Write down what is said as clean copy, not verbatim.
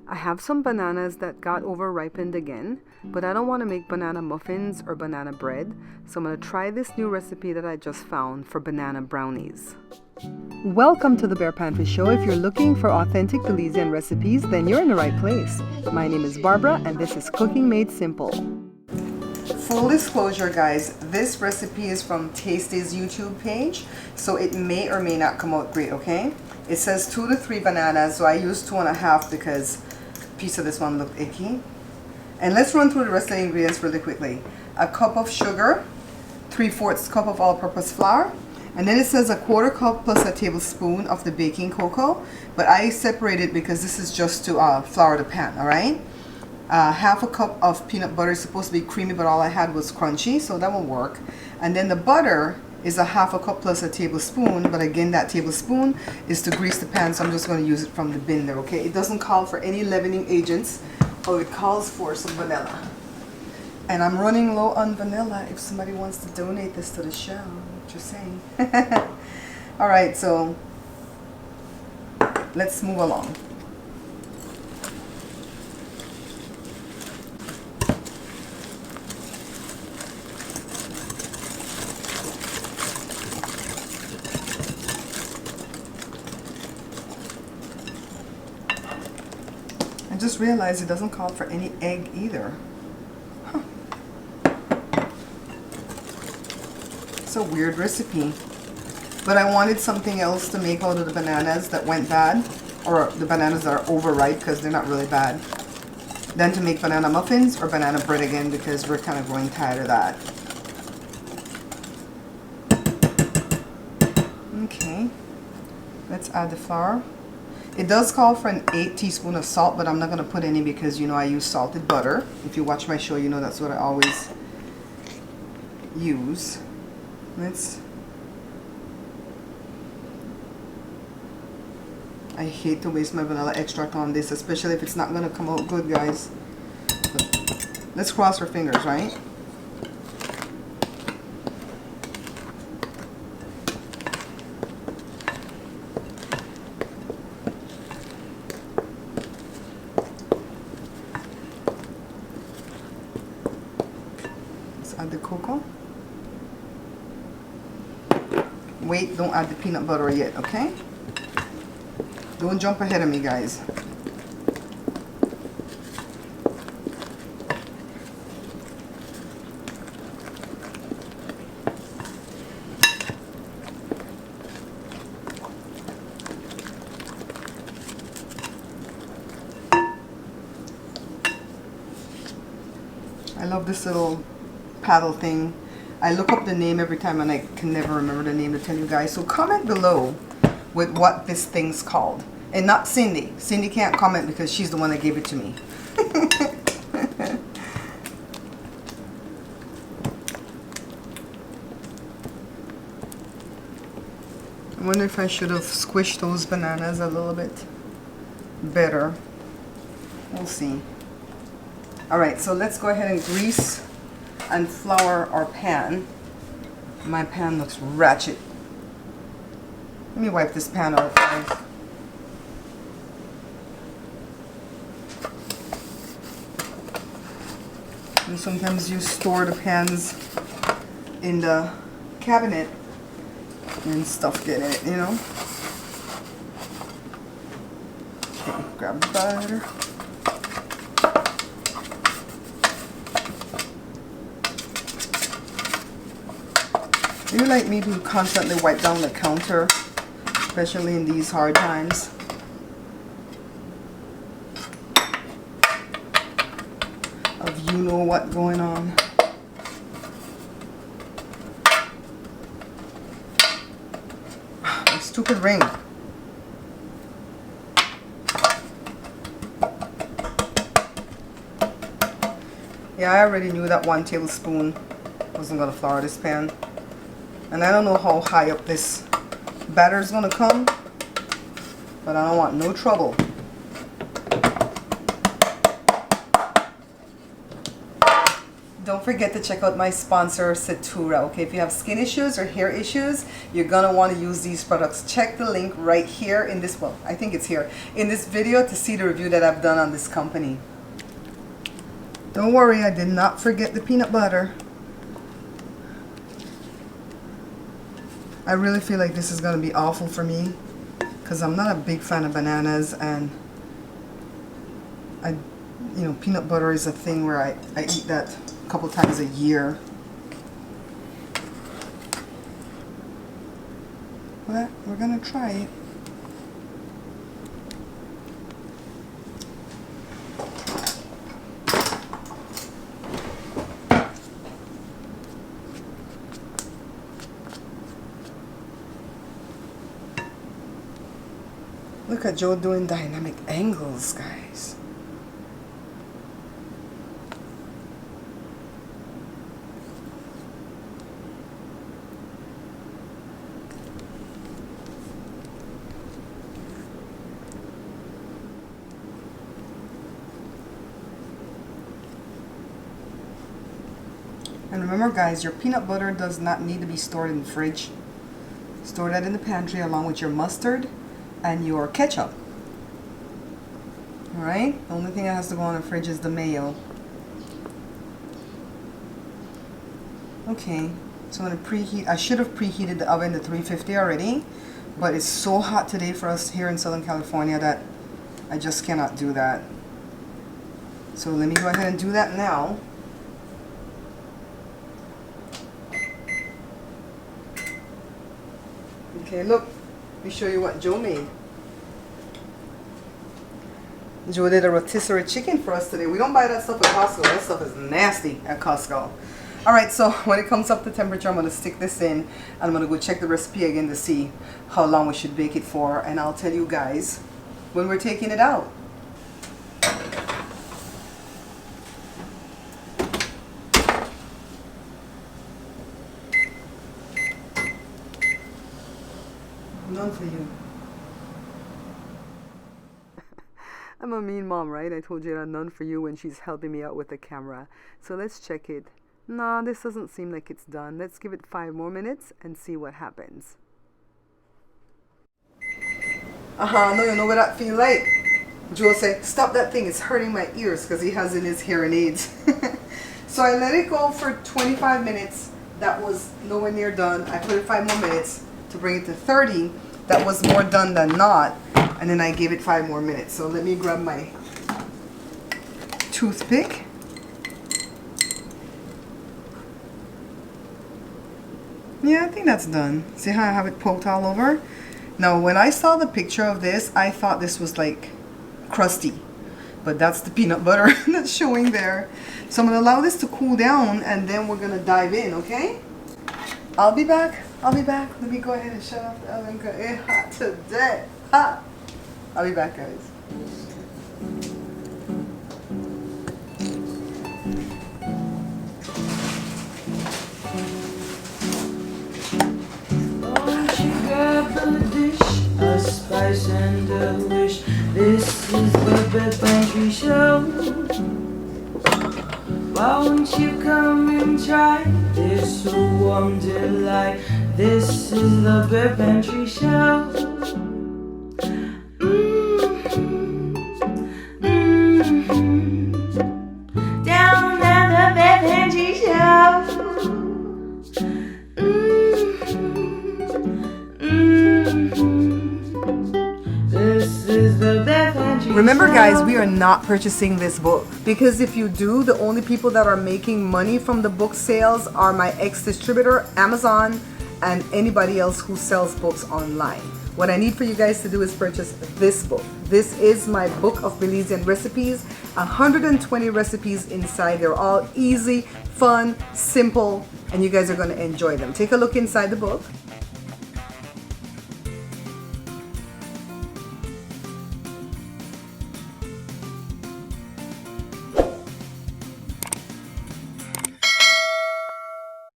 I have some bananas that got over ripened again, but I don't want to make banana muffins or banana bread, so I'm going to try this new recipe that I just found for banana brownies. Welcome to the Bare Pantry Show. If you're looking for authentic Belizean recipes, then you're in the right place. My name is Barbara and this is Cooking Made Simple. Full disclosure guys, this recipe is from Tasty's YouTube page, so it may or may not come out great, okay? It says 2 to 3 bananas, so I used 2.5 because a piece of this one looked icky. And let's run through the rest of the ingredients really quickly. A cup of sugar, 3/4 cup of all-purpose flour, and then it says a 1/4 cup plus a tablespoon of the baking cocoa, but I separate it because this is just to flour the pan, all right? 1/2 cup of peanut butter. Is supposed to be creamy, but all I had was crunchy, so that will work. And then the butter is a 1/2 cup plus a tablespoon, but again that tablespoon is to grease the pan, so I'm just going to use it from the bin there, okay? It doesn't call for any leavening agents, but it calls for some vanilla. And I'm running low on vanilla if somebody wants to donate this to the show, just saying. Alright, so let's move along. I just realized it doesn't call for any egg either. Huh. It's a weird recipe. But I wanted something else to make out of the bananas that went bad, or the bananas that are overripe because they're not really bad, than to make banana muffins or banana bread again because we're kind of growing tired of that. Okay, let's add the flour. It does call for an 8 teaspoons of salt, but I'm not going to put any because you know I use salted butter. If you watch my show, you know that's what I always use. I hate to waste my vanilla extract on this, especially if it's not going to come out good, guys. But let's cross our fingers, right? Add the cocoa. Wait, don't add the peanut butter yet, okay? Don't jump ahead of me, guys. I love this little paddle thing. I look up the name every time and I can never remember the name to tell you guys. So comment below with what this thing's called. And not Cindy. Cindy can't comment because she's the one that gave it to me. I wonder if I should have squished those bananas a little bit better. We'll see. Alright, so let's go ahead and grease and flour our pan. My pan looks ratchet. Let me wipe this pan off, guys. And sometimes you store the pans in the cabinet and stuff get in it, you know. Okay, grab the butter. Do you like me to constantly wipe down the counter, especially in these hard times? Of you know what going on. My stupid ring. Yeah, I already knew that 1 tablespoon wasn't going to flour this pan. And I don't know how high up this batter is going to come, but I don't want no trouble. Don't forget to check out my sponsor, Satura. Okay, if you have skin issues or hair issues, you're gonna want to use these products. Check the link right here in this, well, I think it's here in this video to see the review that I've done on this company. Don't worry, I did not forget the peanut butter. I really feel like this is gonna be awful for me because I'm not a big fan of bananas, and you know, peanut butter is a thing where I eat that a couple times a year. But we're gonna try it. Look at Joe doing dynamic angles, guys. And remember, guys, your peanut butter does not need to be stored in the fridge. Store that in the pantry along with your mustard and your ketchup. Alright? The only thing that has to go in the fridge is the mayo. Okay, so I'm going to preheat. I should have preheated the oven to 350 already, but it's so hot today for us here in Southern California that I just cannot do that. So let me go ahead and do that now. Okay, look, let me show you what Joe made. Joe did a rotisserie chicken for us today. We don't buy that stuff at Costco. That stuff is nasty at Costco. Alright, so when it comes up to temperature, I'm going to stick this in, and I'm going to go check the recipe again to see how long we should bake it for, and I'll tell you guys when we're taking it out. None for you. I'm a mean mom, right? I told Jada none for you when she's helping me out with the camera. So let's check it. Nah, this doesn't seem like it's done. Let's give it 5 more minutes and see what happens. No, you know what that feel like? Joe said, stop that thing, it's hurting my ears, because he has in his hearing aids. So I let it go for 25 minutes. That was nowhere near done. I put it 5 more minutes to bring it to 30. That was more done than not, and then I gave it 5 more minutes. So let me grab my toothpick. Yeah, I think that's done. See how I have it poked all over? Now when I saw the picture of this, I thought this was like crusty, but that's the peanut butter that's showing there. So I'm gonna allow this to cool down, and then we're gonna dive in, okay? I'll be back. I'll be back. Let me go ahead and shut off the oven because it's hot today. Hot. I'll be back, guys. Oh, she got the dish, a spice and a wish. This is the Pantry Show. Why won't you come and try this warm delight? This is the Pantry Show. Down at the Pantry Show. This is the Pantry Show. Remember, guys, we are not purchasing this book, because if you do, the only people that are making money from the book sales are my ex-distributor, Amazon, and anybody else who sells books online. What I need for you guys to do is purchase this book. This is my book of Belizean recipes, 120 recipes inside. They're all easy, fun, simple, and you guys are going to enjoy them. Take a look inside the book.